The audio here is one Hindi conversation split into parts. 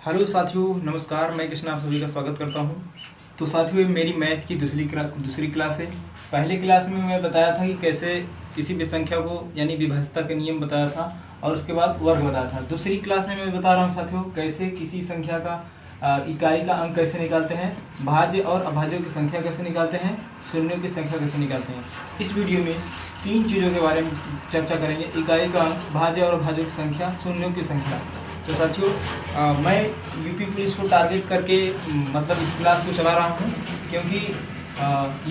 हेलो साथियों, नमस्कार। मैं कृष्ण आप सभी का स्वागत करता हूं। तो साथियों, मेरी मैथ की दूसरी क्लास है। पहले क्लास में मैं बताया था कि कैसे किसी भी संख्या को यानी विभाज्यता के नियम बताया था और उसके बाद वर्ग बताया था। दूसरी क्लास में मैं बता रहा हूं साथियों कैसे किसी संख्या का इकाई का अंक कैसे निकालते हैं, भाज्य और अभाज्यों की संख्या कैसे निकालते हैं, शून्यों की संख्या कैसे निकालते हैं। इस वीडियो में 3 चीज़ों के बारे में चर्चा करेंगे: इकाई का अंक, भाज्य और अभाज्यों की संख्या, शून्यों की संख्या। तो साथियों, मैं यूपी पुलिस को टारगेट करके मतलब इस क्लास को चला रहा हूँ, क्योंकि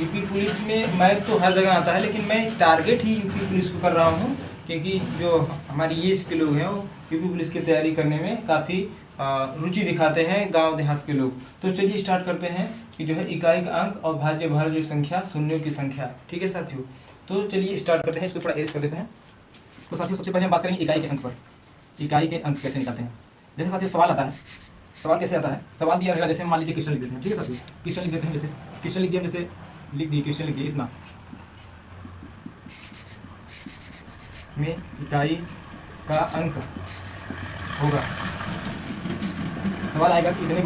यूपी पुलिस में मैथ तो हर जगह आता है, लेकिन मैं टारगेट ही यूपी पुलिस को कर रहा हूँ, क्योंकि जो हमारी एज के लोग हैं वो यूपी पुलिस की तैयारी करने में काफ़ी रुचि दिखाते हैं, गांव देहात के लोग। तो चलिए स्टार्ट करते हैं कि जो है इकाई का अंक और भाज्य भाज्यों की संख्या, शून्यों की संख्या। ठीक है साथियों, तो चलिए स्टार्ट करते हैं। इसको थोड़ा एरेंज कर देते हैं। तो साथियों, सबसे पहले हम बात करेंगे इकाई के अंक पर। इकाई के अंक कैसे निकालते हैं। जैसे साथियों सवाल आता है, सवाल कैसे आता है, सवाल दिया रहेगा, जैसे मान लीजिए क्वेश्चन लिख देते हैं। ठीक है साथियों, क्वेश्चन लिख देते हैं। जैसे क्वेश्चन लिख दिया, जैसे लिख दिए क्वेश्चन लिख दिए इतना में इकाई का अंक होगा। सवाल आएगा कि इतने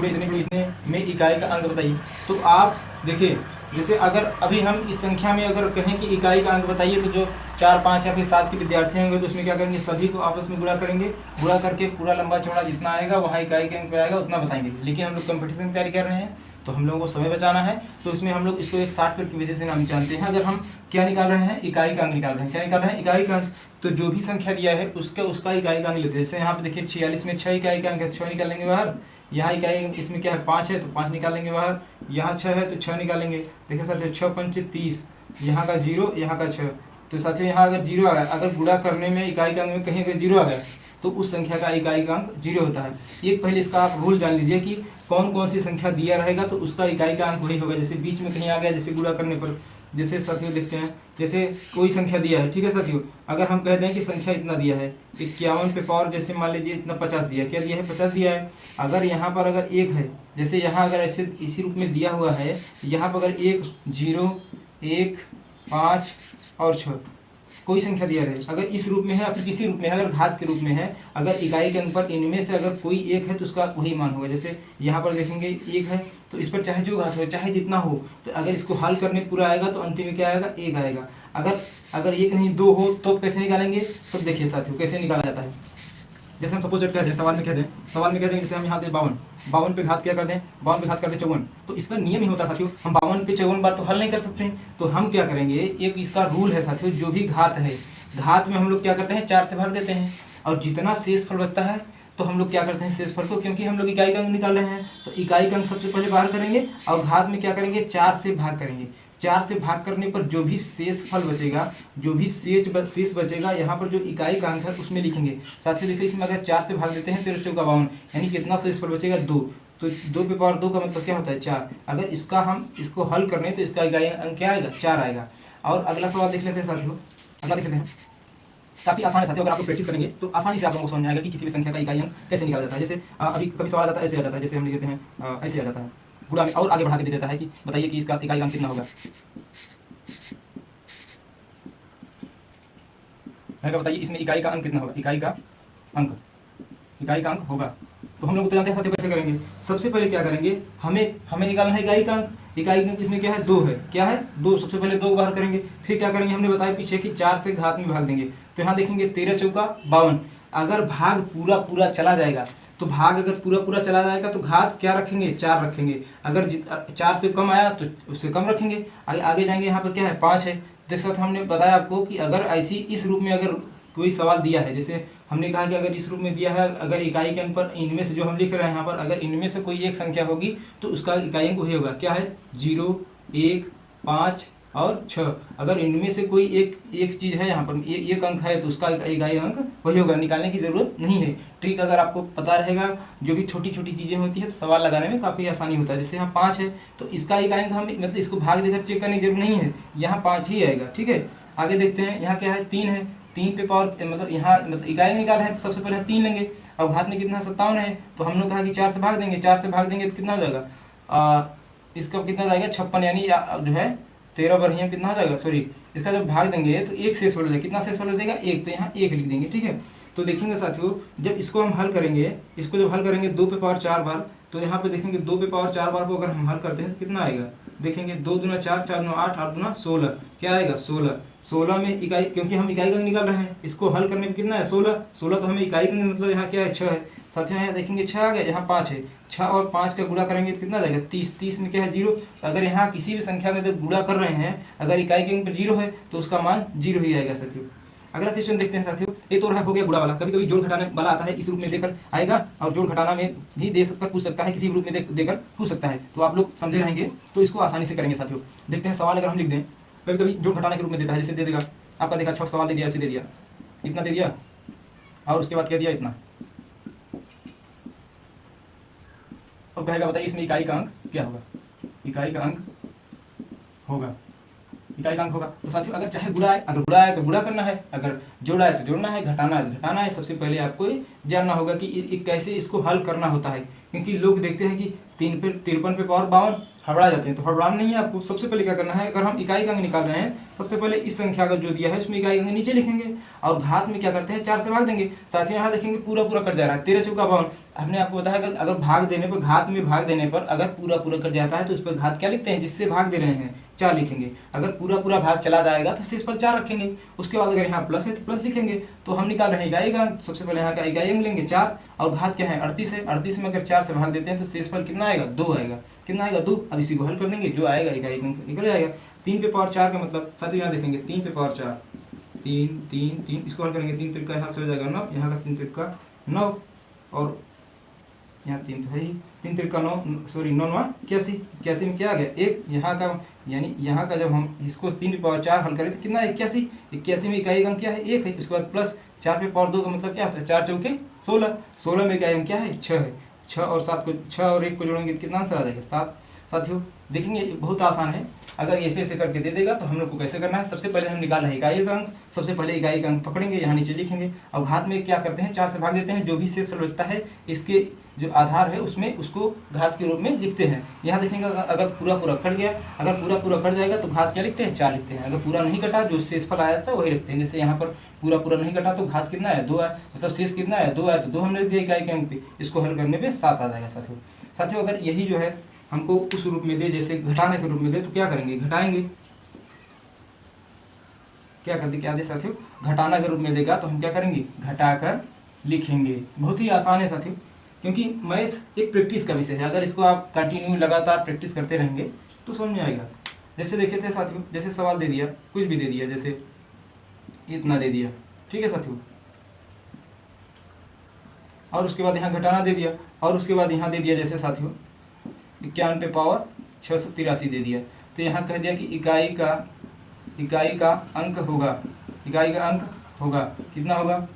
में इकाई का अंक बताइए। तो आप देखिए, जैसे अगर अभी हम इस संख्या में अगर कहें कि इकाई का अंक बताइए, तो जो 4, 5 या फिर 7 के विद्यार्थी होंगे तो उसमें क्या करेंगे, सभी को आपस में गुणा करेंगे। गुणा करके पूरा लंबा चौड़ा जितना आएगा वहाँ इकाई के अंक पे आएगा, उतना बताएंगे। लेकिन हम लोग कंपटीशन की तैयारी कर रहे हैं तो हम लोगों को समय बचाना है, तो इसमें हम लोग इसको एक शॉर्टकट की विधि से हम जानते हैं। अगर हम क्या निकाल रहे हैं, इकाई का अंक निकाल रहे हैं। क्या निकाल रहे हैं, इकाई का अंक। तो जो भी संख्या दिया है उसका इकाई का अंक लेते हैं। जैसे यहाँ पे देखिए 46 में 6 इकाई का अंक है, 6 निकालेंगे बाहर। यहाँ इकाई इसमें क्या है, 5 है तो 5 निकालेंगे बाहर। यहाँ 6 है तो 6 निकालेंगे। देखिए साथियों 6 पंच 30, यहाँ का 0, यहाँ का 6। तो साथियों यहाँ अगर 0 आ गया, अगर गुणा करने में इकाई का अंक में कहीं अगर 0 आ गया तो उस संख्या का इकाई का अंक 0 होता है। एक पहले इसका आप रूल जान लीजिए कि कौन कौन सी संख्या दिया रहेगा तो उसका इकाई का अंक वही होगा। जैसे बीच में कहीं आ गया, जैसे गुणा करने पर, जैसे साथियों देखते हैं, जैसे कोई संख्या दिया है। ठीक है साथियों, अगर हम कह दें कि संख्या इतना दिया है 51 पे पावर, जैसे मान लीजिए इतना 50 दिया है। क्या दिया है, 50 दिया है। अगर यहाँ पर अगर 1 है, जैसे यहाँ अगर ऐसे इसी रूप में दिया हुआ है, यहाँ पर अगर 1, 0, 1, 5 और 6 कोई संख्या दिया रहे, अगर इस रूप में है या फिर किसी रूप में है, अगर घात के रूप में है, अगर इकाई के अंक पर इनमें से अगर कोई एक है तो उसका वही मान होगा। जैसे यहाँ पर देखेंगे 1 है तो इस पर चाहे जो घात हो, चाहे जितना हो, तो अगर इसको हल करने पूरा आएगा तो अंतिम में क्या आएगा, 1 आएगा। अगर 1 नहीं 2 हो तो कैसे निकालेंगे, तो देखिए साथियों कैसे निकाला जाता है। जैसे हम सपोज कह दें, सवाल में कह दें जैसे हम यहाँ दें 52 पे घात क्या कर दें, 52 पे घात कर दें 54। तो इसका नियम ही होता है साथियों, हम 52 पे 54 बार तो हल नहीं कर सकते हैं। तो हम क्या करेंगे, एक इसका रूल है साथियों, जो भी घात है, घात में हम लोग क्या करते हैं, 4 से भाग देते हैं। और जितना शेष फल बचता है तो हम लोग क्या करते हैं, शेष फल को, क्योंकि हम लोग इकाई का अंक निकाल रहे हैं तो इकाई का अंक सबसे पहले बाहर करेंगे और घात में क्या करेंगे, 4 से भाग करेंगे। 4 से भाग करने पर जो भी शेष फल बचेगा, जो भी शेष बचेगा, यहाँ पर जो इकाई का अंक है उसमें लिखेंगे। साथियों देखिए, इसमें अगर 4 से भाग देते हैं 13 चौका 52, यानी कितना शेष फल बचेगा, 2। तो 2 पे पावर 2 का मतलब क्या होता है, 4। अगर इसका हम इसको हल करने तो इसका इकाई अंक क्या आएगा, 4 आएगा। और अगला सवाल देख लेते हैं साथियों, अगला देख लेते हैं। काफ़ी आसान है साथियों, अगर आपको प्रैक्टिस करेंगे तो आसानी से आप लोगों को समझ में आएगा कि किसी भी संख्या का इकाई अंक कैसे निकाला जाता है। जैसे अभी कभी सवाल आता है ऐसे आ जाता है, जैसे हम लिख देते हैं ऐसे आ जाता है, गुणा में और आगे बढ़ा के दे देता है कि बताइए कि इसका इकाई अंक कितना होगा। मैं क्या बताइए, इसमें इकाई का अंक कितना होगा, इकाई का अंक होगा। तो हम लोग तो जानते हैं साथियों कैसे करेंगे। सबसे पहले क्या करेंगे, हमें निकालना है इकाई का अंक। इकाई का अंक इसमें क्या है, 2 है। क्या है, 2। सबसे पहले 2 बाहर करेंगे, फिर क्या करेंगे, हमने बताया पीछे कि 4 से घात में भाग देंगे। तो यहाँ देखेंगे 13 चौका 52। अगर भाग पूरा चला जाएगा तो भाग अगर पूरा चला जाएगा तो घात क्या रखेंगे, 4 रखेंगे। अगर 4 से कम आया तो उससे कम रखेंगे। आगे जाएंगे, यहाँ पर क्या है, 5 है। देख सकते हमने बताया आपको कि अगर ऐसी इस रूप में अगर कोई सवाल दिया है, जैसे हमने कहा कि अगर इस रूप में दिया है, अगर इकाई के अंक पर इनमें से जो हम लिख रहे हैं यहाँ पर, अगर इनमें से कोई एक संख्या होगी तो उसका इकाई अंक वही होगा। क्या है, 0, 1, 5 और 6। अगर इनमें से कोई एक चीज़ है यहाँ पर, एक अंक है तो उसका इकाई अंक वही होगा। निकालने की ज़रूरत नहीं है। ट्रिक अगर आपको पता रहेगा, जो भी छोटी छोटी चीज़ें होती है तो सवाल लगाने में काफ़ी आसानी होता है। जैसे यहाँ 5 है तो इसका इकाई अंक हम मतलब इसको भाग देकर चेक करने की जरूरत नहीं है, यहाँ 5 ही आएगा। ठीक है, आगे देखते हैं, यहाँ क्या है, 3 है। 3 पे पावर मतलब यहाँ मतलब इकाई निकाल रहे हैं तो सबसे पहले 3 लेंगे। और घात में कितना, 57 है। तो हम लोग कहा कि 4 से भाग देंगे, 4 से भाग देंगे तो कितना हो जाएगा, इसका कितना जाएगा, 56, यानी जो है 13 बढ़िया कितना हो जाएगा, सॉरी, इसका जब भाग देंगे तो 1 शेष फल हो जाएगा। कितना शेष फल हो जाएगा, 1। तो यहाँ 1 लिख देंगे। ठीक है, तो देखेंगे साथियों जब इसको हम हल करेंगे, इसको जब हल करेंगे 2 पे पावर 4 बार, तो यहाँ पे देखेंगे 2 पे पावर 4 बार को अगर हम हल करते हैं तो कितना आएगा, देखेंगे 2 दूना 4, 4 दूना 8, 8 दूना 16, क्या आएगा 16। 16 में इकाई, क्योंकि हम इकाई अंक निकाल रहे हैं, इसको हल करने में कितना है 16, 16 तो हमें इकाई अंक मतलब यहाँ क्या है 6 है। साथियों यहाँ देखेंगे 6 आ गया, यहाँ 5 है, 6 और 5 का गुणा करेंगे तो कितना आ जाएगा 30, 30 में क्या है 0। अगर यहाँ किसी भी संख्या में जब गुणा कर रहे हैं अगर इकाई के अंक पर 0 है तो उसका मान 0 ही आएगा साथियों। अगला क्वेश्चन देखते हैं साथियों, ये तो रहा हो गया गुणा वाला। कभी कभी जोड़ घटाने वाला आता है, इस रूप में देकर आएगा, और जोड़ घटाना में भी दे सकता पूछ सकता है, किसी रूप में देकर पूछ सकता है, तो आप लोग समझे रहेंगे तो इसको आसानी से करेंगे साथियों। देखते हैं सवाल अगर हम लिख दें, कभी कभी जोड़ घटाने के रूप में देता है, जैसे दे देगा आपका, देखा 6 सवाल दे दिया, ऐसे दे दिया, इतना दे दिया और उसके बाद क्या दिया इतना, और कहेगा बताइए इसमें इकाई का अंक क्या होगा, इकाई का अंक होगा, इकाई का अंक होगा। तो साथियों अगर चाहे गुणा है, अगर गुणा है तो गुणा करना है, अगर जोड़ा है तो जोड़ना है, घटाना है तो घटाना है। सबसे पहले आपको जानना होगा कि कैसे इसको हल करना होता है, क्योंकि लोग देखते हैं कि 3 पे 53 पे पावर 52 हड़बड़ा जाते हैं, तो हड़बड़ाना नहीं है आपको। सबसे पहले क्या करना है, अगर हम इकाई का अंक निकाल रहे हैं सबसे पहले इस संख्या का जो दिया है उसमें इकाई अंक नीचे लिखेंगे और घात में क्या करते हैं 4 से भाग देंगे। साथियों यहाँ देखेंगे पूरा पूरा कट जा रहा है, 13 चौका 52। हमने आपको बताया अगर भाग देने पर, घात में भाग देने पर अगर पूरा पूरा कट जाता है तो उस पर घात क्या लिखते हैं, जिससे भाग दे रहे हैं 4 लिखेंगे। अगर पूरा पूरा भाग चला जाएगा तो शेष पर 4 रखेंगे। उसके बाद अगर यहाँ प्लस है तो प्लस लिखेंगे। तो हम निकाल रहे हैं इकाई का अंक, सबसे पहले यहाँ का इकाई अंक लेंगे 4 और घात क्या है 38 है। 38 में अगर 4 से भाग देते हैं तो शेष पर कितना आएगा 2 आएगा, कितना आएगा 2। अब इसी को हल कर देंगे, जो आएगा इकाई अंक निकल जाएगा। 3 पे पावर 4 का मतलब साथियों यहाँ देखेंगे 3 पे पावर 4, 3 3 3, इसको हल करेंगे 3 त्रिका यहाँ से हो जाएगा 9, यहाँ का 3 त्रिका 9 और यहाँ 3 तो है ही, 3 त्रिका 9, सॉरी 9 9 81, 81 में क्या आ गया 1, यहाँ का यानी यहाँ का जब हम इसको 3 पे पावर 4 हल करें तो कितना है 81, 81 में इकाई अंक क्या है 1 है। उसके बाद प्लस 4 पे पावर 2 का मतलब क्या होता है 4 चौके 16, 16 में इकाई अंक क्या है 6 है। 6 और 7 को 6 और 1 को जोड़ेंगे तो कितना आंसर आ जाएगा 7। साथियों देखेंगे बहुत आसान है, अगर ऐसे ऐसे करके दे देगा तो हम लोग को कैसे करना है, सबसे पहले हम निकाल रहे हैं इकाई का अंक, सबसे पहले इकाई का अंक पकड़ेंगे, यहाँ नीचे लिखेंगे और घात में क्या करते हैं 4 से भाग देते हैं, जो भी शेष बचता है इसके जो आधार है उसमें उसको घात के रूप में लिखते हैं। यहाँ देखेंगे अगर पूरा पूरा कट गया, अगर पूरा पूरा कट जाएगा तो घात क्या लिखते हैं 4 लिखते हैं। अगर पूरा नहीं कटा जो शेषफल आया था वही रखते हैं। जैसे यहाँ पर पूरा पूरा नहीं कटा तो घात कितना है 2 है, मतलब शेष कितना है 2 है, तो 2 हमने लिख दिया इकाई के अंक पे, इसको हल करने पे 7 आ जाएगा। साथियों अगर यही जो है हमको उस रूप में दे, जैसे घटाने के रूप में दे, तो क्या करेंगे घटाएंगे, क्या करते क्या दे साथियों, घटाना के रूप में देगा तो हम क्या करेंगे घटाकर लिखेंगे। बहुत ही आसान है साथियों, क्योंकि मैथ एक प्रैक्टिस का विषय है। अगर इसको आप कंटिन्यू लगातार प्रैक्टिस करते रहेंगे तो समझ में आएगा। जैसे देखे थे साथियों, जैसे सवाल दे दिया, कुछ भी दे दिया, जैसे इतना दे दिया, ठीक है साथियों, और उसके बाद यहाँ घटाना दे दिया, और उसके बाद यहाँ दे दिया जैसे साथियों 91 पे पावर 683 दे दिया, तो यहाँ कह दिया कि इकाई का अंक होगा, इकाई का अंक होगा कितना होगा,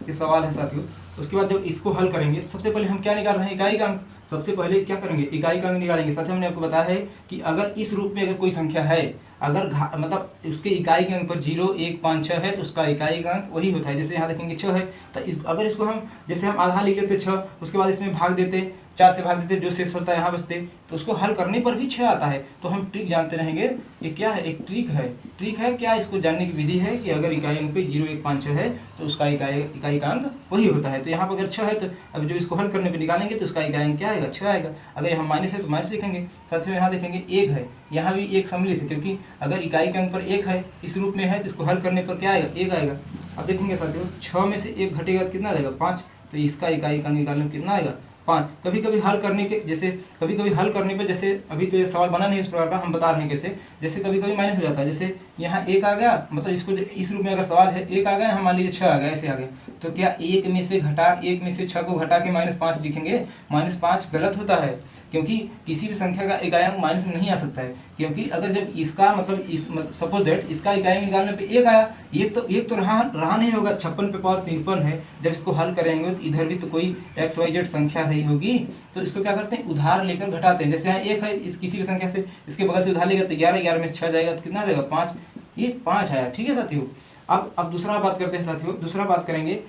ये सवाल है साथियों। उसके बाद जब इसको हल करेंगे सबसे पहले हम क्या निकाल रहे हैं इकाई का अंक, सबसे पहले क्या करेंगे इकाई का अंक निकालेंगे। साथियों हमने आपको बताया है कि अगर इस रूप में अगर कोई संख्या है, अगर मतलब उसके इकाई के अंक पर 0 1 5 6 है तो उसका इकाई का अंक वही होता है। जैसे यहाँ देखेंगे 6 है तो अगर इसको हम जैसे हम आधा लिख लेते 6, उसके बाद इसमें भाग देते 4 से भाग देते, जो शेष बचता है यहाँ बचते, तो उसको हल करने पर भी 6 आता है। तो हम ट्रिक जानते रहेंगे, ये क्या है एक ट्रिक है क्या, इसको जानने की विधि है कि अगर इकाई अंक पे 0 1 5 6 है तो उसका इकाई का अंक वही होता है। तो यहाँ पर अगर 6 है तो अब जो इसको हल करने पर निकालेंगे तो उसका इकाई अंक क्या आएगा 6 आएगा। अगर यहाँ माइनस है तो माइनस लिखेंगे। साथियों यहाँ देखेंगे 1 है, यहाँ भी 1 सम्मिलित है, क्योंकि अगर इकाई के अंक पर 1 है इस रूप में है तो इसको हल करने पर क्या आएगा 1 आएगा। अब देखेंगे साथियों 6 में से 1 घटेगा तो कितना आएगा 5, तो इसका इकाई का अंक निकालने में कितना आएगा 5। कभी कभी हल करने के जैसे कभी कभी हल करने पे, जैसे अभी तो ये सवाल बना नहीं इस प्रकार का, हम बता रहे हैं कैसे, जैसे कभी कभी माइनस हो जाता है। जैसे यहाँ 1 आ गया, मतलब इसको इस रूप में अगर सवाल है 1 आ गया, हम मान लीजिए 6 आ गया, ऐसे आ गया, तो क्या 1 में से 6 को घटा के -5 लिखेंगे। -5 गलत होता है, क्योंकि किसी भी संख्या का इकाई अंक माइनस में नहीं आ सकता है, क्योंकि अगर जब इसका मतलब सपोज दैट इसका इकाई निकालने पे 1 आया, ये तो रहा नहीं होगा, 56 पे पावर 53 है। जब इसको हल करेंगे तो इधर भी तो कोई XYZ संख्या रही होगी, तो इसको क्या करते हैं उधार लेकर घटाते हैं। जैसे यहाँ 1 है, इस किसी भी संख्या से इसके बगल से उधार लेगा तो 11 में से 6 जाएगा तो कितना जाएगा 5, ये 5 आया। ठीक है साथियों, अब दूसरा बात करते हैं साथियों, दूसरा बात करेंगे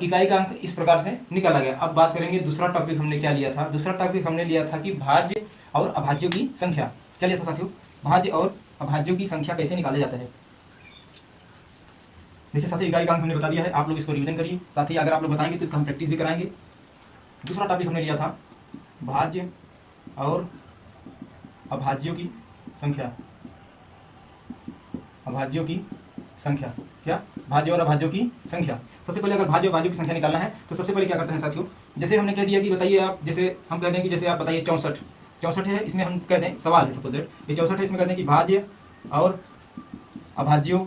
इकाई का अंक इस प्रकार से निकाला गया। अब बात करेंगे दूसरा टॉपिक हमने क्या लिया था, दूसरा टॉपिक हमने लिया था कि भाज्य और अभाज्यों की संख्या। क्या लिया था साथियों, भाज्य और अभाज्यों की संख्या कैसे निकाला जाता है। देखिए साथ ही इकाई का अंक हमने बता दिया है, आप लोग इसको रिवीजन करिए। साथ ही अगर आप लोग बताएंगे तो इसका हम प्रैक्टिस भी कराएंगे। दूसरा टॉपिक हमने लिया था भाज्य और अभाज्यों की संख्या। अभाज्यों की संख्या, क्या? भाज्य और अभाज्यों की संख्या। सबसे पहले अगर भाज्य और भाज्यों की संख्या निकालना है तो सबसे पहले क्या करते हैं साथियों, जैसे हमने कह दिया कि बताइए आप, जैसे हम कह दें कि जैसे आप बताइए 64 है, इसमें हम कह दें सवाल है सपोज ये 64 है, इसमें कहते हैं कि भाज्य और अभाज्यों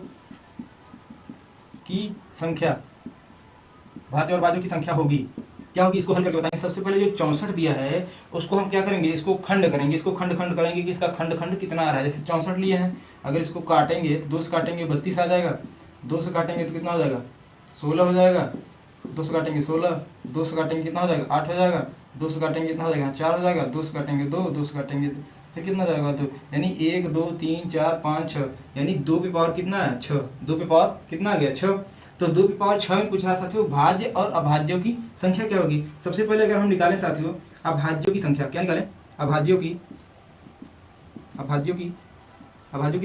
की संख्या, भाज्य और भाज्यों की संख्या होगी, क्या होगी? इसको हल करके बताएंगे। सबसे पहले जो 64 दिया है उसको हम क्या करेंगे, इसको खंड करेंगे, इसको खंड करेंगे कि इसका खंड कितना आ रहा है। जैसे 64 लिए हैं, अगर इसको काटेंगे तो 2 से काटेंगे 32 आ जाएगा, 2 से काटेंगे तो कितना हो जाएगा 16 हो जाएगा, 2 से काटेंगे 16, 2 से काटेंगे कितना हो जाएगा 8 हो जाएगा, 2 से काटेंगे कितना हो जाएगा 4 हो जाएगा, 2 से काटेंगे 2, 2 से काटेंगे फिर कितना हो जाएगा 2, यानी 1 2 3 4 5 6, यानी 2 पे पावर कितना है 6, 2 पे पावर कितना आ गया 6। तो 2 पे पावर 6 में पूछ रहा साथियों भाज्य और अभाज्यों की संख्या क्या होगी। सबसे पहले अगर हम निकालें साथियों अभाज्यों की संख्या, क्या निकालें? अभाज्यों की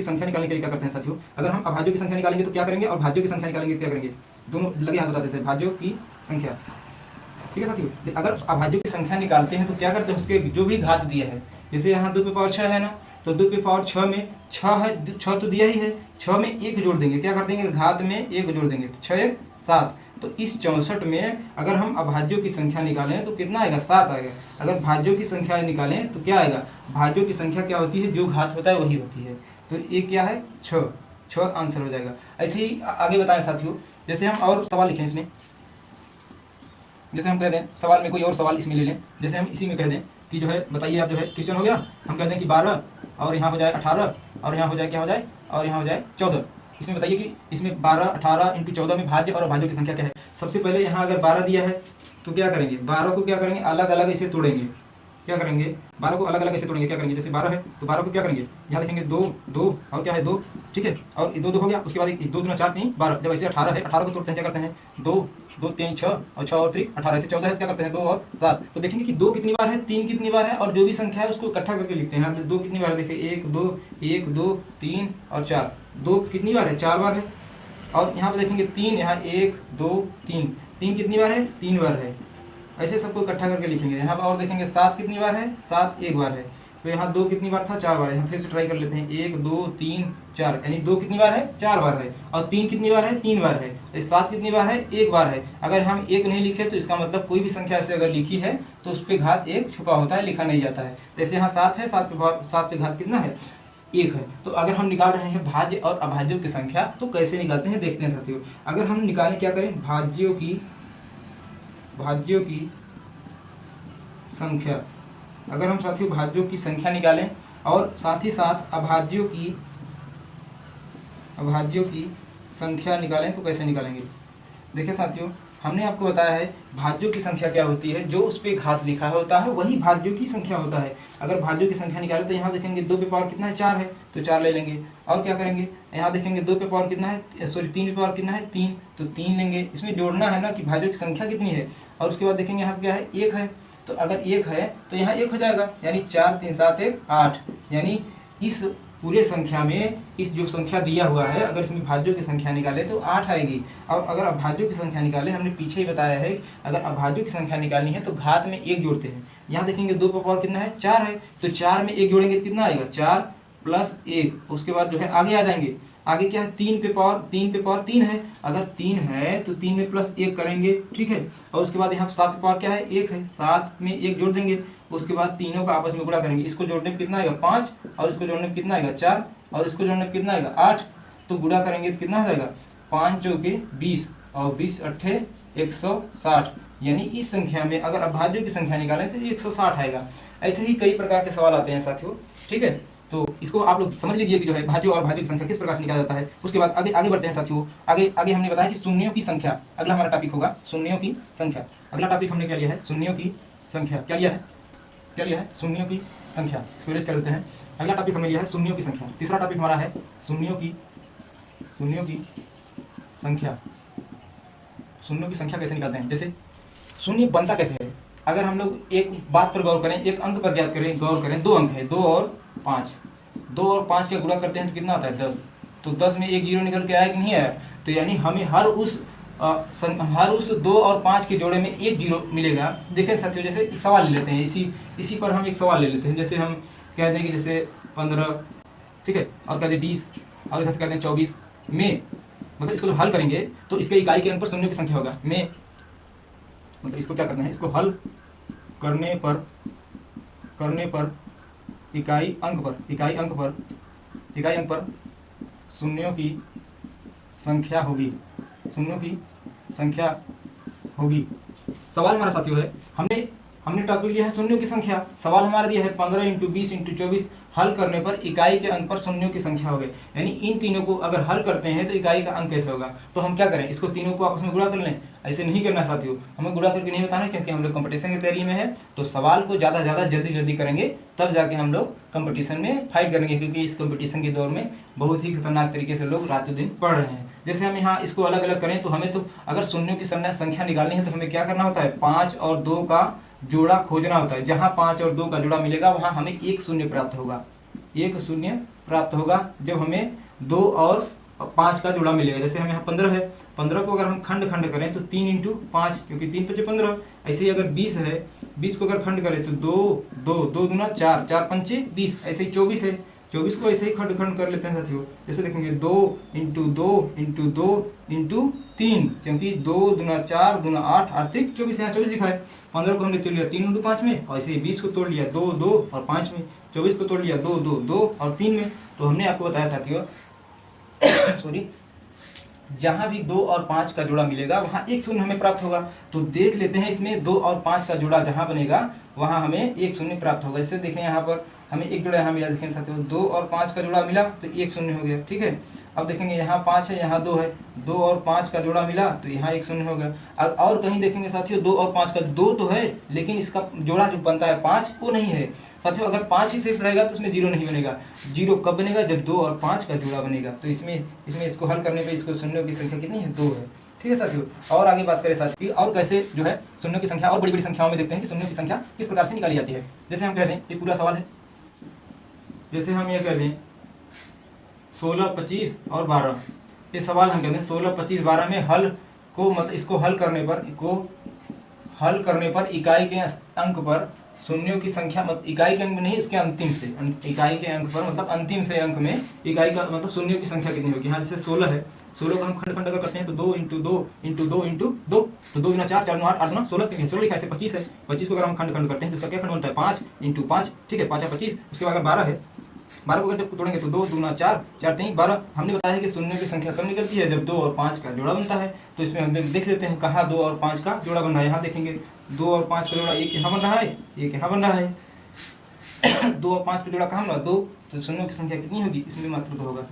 संख्या निकालने के लिए क्या करते हैं साथियों, अगर हम अभाज्यों की संख्या निकालेंगे तो क्या करेंगे और भाज्यों की संख्या निकालेंगे तो क्या करेंगे, दोनों लगे हाथ बताते थे। भाज्यों की संख्या, ठीक है साथियों। अगर अभाज्यों की संख्या निकालते हैं तो क्या करते हैं, उसके जो भी घात दिया है, जैसे यहाँ 2 पे पावर 6 है ना, तो 2 पे पावर 6 में 6 है, 6 तो दिया ही है, 6 में 1 जोड़ देंगे, क्या कर देंगे घात में 1 जोड़ देंगे, तो 6 1 7। तो इस 64 में अगर हम अभाज्यों की संख्या निकालें तो कितना आएगा 7 आएगा। अगर भाज्यों की संख्या निकालें तो क्या आएगा, भाज्यों की संख्या क्या होती है, जो घात होता है वही होती है, तो ये क्या है 6 आंसर हो जाएगा। ऐसे ही आगे बताएं साथियों, जैसे हम और सवाल लिखें इसमें, जैसे हम कह दें सवाल में कोई और सवाल इसमें ले लें, जैसे हम इसी में कह दें कि जो है बताइए आप, जो है क्वेश्चन हो गया, हम कह दें कि 12 और यहाँ हो जाए 18 और यहाँ हो जाए क्या हो जाए, और यहाँ हो जाए 14। इसमें बताइए कि इसमें 12 18 × 14 में भाज्य और अभाज्यों की संख्या क्या है। सबसे पहले यहाँ अगर 12 दिया है तो क्या करेंगे, 12 को क्या करेंगे अलग अलग ऐसे तोड़ेंगे, क्या करेंगे 12 को अलग अलग ऐसे तोड़ेंगे, क्या करेंगे, जैसे 12 है तो 12 को क्या करेंगे, यहाँ देखेंगे 2 2 और क्या है 2, ठीक है, और 2 2 हो गया, उसके बाद 2 2 4 3 12। जब ऐसे 18 है, 18 को तोड़ते हैं क्या करते हैं 2 2 3 6 और 6 और 3 18, ऐसे 14 है क्या करते हैं 2 और 7। तो देखेंगे कि 2 कितनी बार है, 3 कितनी बार है, और जो भी संख्या है उसको इकट्ठा करके लिखते हैं। यहाँ 2 कितनी बार है, देखिए 1 2 3 और 4, 2 कितनी बार है 4 बार है, और यहाँ पर देखेंगे 3, यहाँ 1 2 3, 3 कितनी बार है 3 बार है, ऐसे सबको इकट्ठा करके लिखेंगे। यहाँ पर और देखेंगे 7 कितनी बार है, 7 1 बार है, तो यहाँ 2 कितनी बार था 4 बार है। यहाँ फिर से ट्राई कर लेते हैं 1 2 3 4, यानी 2 कितनी बार है 4 बार है, और 3 कितनी बार है 3 बार है, 7 कितनी बार है 1 बार है। अगर हम 1 नहीं लिखे तो इसका मतलब कोई भी संख्या ऐसे अगर लिखी है तो उस पर घात 1 छुपा होता है, लिखा नहीं जाता है। जैसे यहाँ 7 है, 7 पे घात कितना है 1 है। तो अगर हम निकाल रहे हैं भाज्य और अभाज्यों की संख्या तो कैसे निकालते हैं देखते हैं साथियों। अगर हम निकालें क्या करें, भाज्यों की संख्या, अगर हम साथियों भाज्यों की संख्या निकालें और साथ ही साथ अभाज्यों की संख्या निकालें तो कैसे निकालेंगे। देखिए साथियों, हमने आपको बताया है भाज्यों की संख्या क्या होती है, जो उस पे घात लिखा होता है वही भाज्यों की संख्या होता है। अगर भाज्यों की संख्या निकालें तो यहाँ देखेंगे 2 पे पावर कितना है 4 है, तो 4 ले लेंगे, और क्या करेंगे यहाँ देखेंगे 2 पे पावर कितना है, सॉरी 3 पे पावर कितना है 3, तो 3 लेंगे। इसमें जोड़ना है ना कि भाज्यों की संख्या कितनी है, और उसके बाद देखेंगे यहाँ क्या है 1 है, तो अगर 1 है तो यहाँ 1 हो जाएगा, यानी 4 3 7 1 8, यानी इस पूरे संख्या में इस जो संख्या दिया हुआ है अगर इसमें भाज्यों की संख्या निकाले तो 8 आएगी। और अगर अभाज्यों की संख्या निकाले, हमने पीछे ही बताया है अगर अभाज्यों की संख्या निकालनी है तो घात में 1 जोड़ते हैं। यहाँ देखेंगे 2 का पावर कितना है 4 है, तो 4 में 1 जोड़ेंगे कितना आएगा 4 + 1। उसके बाद जो है आगे आ जाएंगे, आगे क्या है 3 पे पावर 3 है, अगर 3 है तो 3 में +1 करेंगे, ठीक है। और उसके बाद यहाँ 7 पे पावर क्या है 1 है, 7 में 1 जोड़ देंगे, उसके बाद तीनों का आपस में गुणा करेंगे, इसको जोड़ने में कितना आएगा 5, और इसको जोड़ने में कितना आएगा 4, और इसको जोड़ने में कितना आएगा 8, तो गुणा करेंगे तो कितना हो जाएगा 5 चौके 20 और 20 अट्ठे 160, यानी इस संख्या में अगर अभाज्यों की संख्या निकालें तो 160 आएगा। ऐसे ही कई प्रकार के सवाल आते हैं साथियों, ठीक है। तो इसको आप लोग समझ लीजिए कि जो है भाज्यों और भाज्यों की संख्या किस प्रकार से निकाला जाता है। उसके बाद आगे बढ़ते हैं साथियों, आगे हमने बताया कि शून्यों की संख्या, अगला हमारा टॉपिक होगा शून्यों की संख्या। अगला टॉपिक हमने क्या लिया है शून्यों की संख्या, क्या लिया है शून्यों की संख्या, इसको रेस्ट कर देते हैं। अगला टॉपिक हमने लिया है शून्यों की संख्या। तीसरा टॉपिक हमारा है शून्यों की संख्या। शून्यों की संख्या कैसे निकालते हैं, जैसे शून्य बनता कैसे है। अगर हम लोग एक बात पर गौर करें, एक अंक पर गौर करें 2 अंक है 2 और 5 का गुणा करते हैं तो कितना आता है 10, तो 10 में एक जीरो निकल के आया कि नहीं आया। तो यानी हमें हर उस 2 और 5 के जोड़े में एक जीरो मिलेगा। देखिए साथियों, जैसे एक सवाल ले लेते हैं, इसी पर हम एक सवाल ले लेते हैं। जैसे हम कहते हैं कि जैसे 15, ठीक है, और कहते हैं 20, और इधर से कहते हैं 24 में, मतलब इसको हल करेंगे तो इसके इकाई के अंक पर शून्यों की संख्या होगा में, मतलब इसको क्या करना है, इसको हल करने पर इकाई अंक पर शून्यों की संख्या होगी। सवाल हमारा साथियों है, हमने टॉपिक लिया है शून्यों की संख्या। सवाल हमारा दिया है 15 × 20 × 24 हल करने पर इकाई के अंक पर शून्यों की संख्या हो गई। यानी इन तीनों को अगर हल करते हैं तो इकाई का अंक कैसे होगा। तो हम क्या करें, इसको तीनों को आपस में गुणा कर लें। ऐसे नहीं करना साथियों, हमें गुणा करके नहीं बताना, क्योंकि हम लोग कंपटीशन की तैयारी में है। तो सवाल को ज़्यादा जल्दी करेंगे, तब जाके हम लोग कंपटीशन में फाइट करेंगे, क्योंकि इस कंपटीशन के दौर में बहुत ही खतरनाक तरीके से लोग रातों दिन पढ़ रहे हैं। जैसे हम यहाँ इसको अलग अलग करें तो हमें तो अगर शून्यों की संख्या निकालनी है तो हमें क्या करना होता है, 5 और 2 का जोड़ा खोजना होता है। जहाँ 5 और 2 का जोड़ा मिलेगा वहाँ हमें एक शून्य प्राप्त होगा, जब हमें 2 और 5 का जोड़ा मिलेगा। जैसे हम यहाँ 15 है, 15 को अगर हम खंड करें तो 3 × 5, क्योंकि 3 × 5 = 15। ऐसे ही अगर 20 है, 20 को अगर खंड करें तो 2 दूना 4, 4 × 5 = 20। ऐसे ही 24 है, 24 को ऐसे ही खंड कर लेते हैं साथियों। जैसे देखेंगे 2 × 2 × 2 × 3, क्योंकि 2 दूना 4 दूना 8, 8 × 24, यहाँ 24 लिखा है। 15 को हमने तोड़ लिया 3 × 5 में, और ऐसे ही 20 को तोड़ लिया 2 2 और 5 में, 24 को तोड़ लिया 2 2 2 और 3 में। तो हमने आपको बताया साथियों सॉरी, जहाँ भी 2 और 5 का जोड़ा मिलेगा वहाँ एक शून्य हमें प्राप्त होगा। तो देख लेते हैं, इसमें 2 और 5 का जोड़ा जहाँ बनेगा वहाँ हमें एक शून्य प्राप्त होगा। जैसे देखें यहाँ पर हमें एक जोड़ा यहाँ मिला, देखें साथियों 2 और 5 का जोड़ा मिला तो एक शून्य हो गया, ठीक है। अब देखेंगे यहाँ 5 है, यहाँ 2 है, 2 और 5 का जोड़ा मिला तो यहाँ एक शून्य हो गया। और कहीं देखेंगे साथियों 2 और 5 का 2 तो है, लेकिन इसका जोड़ा जो बनता है 5 वो नहीं है साथियों। अगर 5 ही सिर्फ रहेगा तो उसमें जीरो नहीं बनेगा। जीरो कब बनेगा, जब 2 और 5 का जोड़ा बनेगा। तो इसमें इसको हल करने पर इसको शून्यों की संख्या कितनी है, 2 है, ठीक है साथियों। और आगे बात करें साथियों, और कैसे जो है शून्यों की संख्या और बड़ी बड़ी संख्याओं में देखते हैं कि शून्यों की संख्या किस प्रकार से निकाली जाती है। जैसे हम कह दें, ये पूरा सवाल है, जैसे हम ये कह दें 16, 25 और 12, ये सवाल हम कहते हैं 16, 25, 12 में हल को, मतलब इसको हल करने पर इकाई के अंक पर शून्यों की संख्या, मतलब इकाई के अंक में नहीं, इसके अंतिम से इकाई के अंक पर, मतलब अंतिम से अंक में इकाई का मतलब शून्यों की संख्या कितनी होगी। हाँ, जैसे 16 है, 16 को हम खंड अगर करते हैं तो 2 × 2 × 2 × 2, तो 2 × 4, 4 × 8, 8 × 16, 16 लिखा है। ऐसे 25 है, 25 को अगर हम खंड करते हैं तो इसका क्या खंड बनता है, 5 × 5, ठीक है, 5 × 25। उसके बाद अगर 12 है, 12 को अगर तोड़ेंगे तो 2 दूना 4, 4 3 12। हमने बताया है कि शून्यों की संख्या कब निकलती है, जब 2 और 5 का जोड़ा बनता है। तो इसमें हम देख लेते हैं कहाँ 2 और 5 का जोड़ा बन रहा है। यहाँ देखेंगे 2 और 5 का जोड़ा, एक यहाँ बन रहा है, एक यहाँ बन रहा है। 2 और 5 का जोड़ा कहाँ बना, 2। तो शून्यों की संख्या कितनी होगी, इसमें मात्र 2 होगा।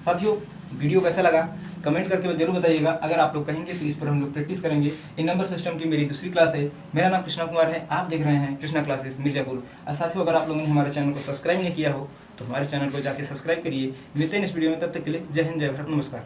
साथियों वीडियो कैसा लगा कमेंट करके जरूर बताइएगा। अगर आप लोग कहेंगे तो इस पर हम लोग प्रैक्टिस करेंगे। इन नंबर सिस्टम की मेरी दूसरी क्लास है। मेरा नाम कृष्णा कुमार है, आप देख रहे हैं कृष्णा क्लासेस मिर्जापुर। और साथियों अगर आप लोगों ने हमारे चैनल को सब्सक्राइब नहीं किया हो तो हमारे चैनल को जाके सब्सक्राइब करिए। मिलते हैं इस वीडियो में, तब तक के लिए जय हिंद, जय भारत, नमस्कार।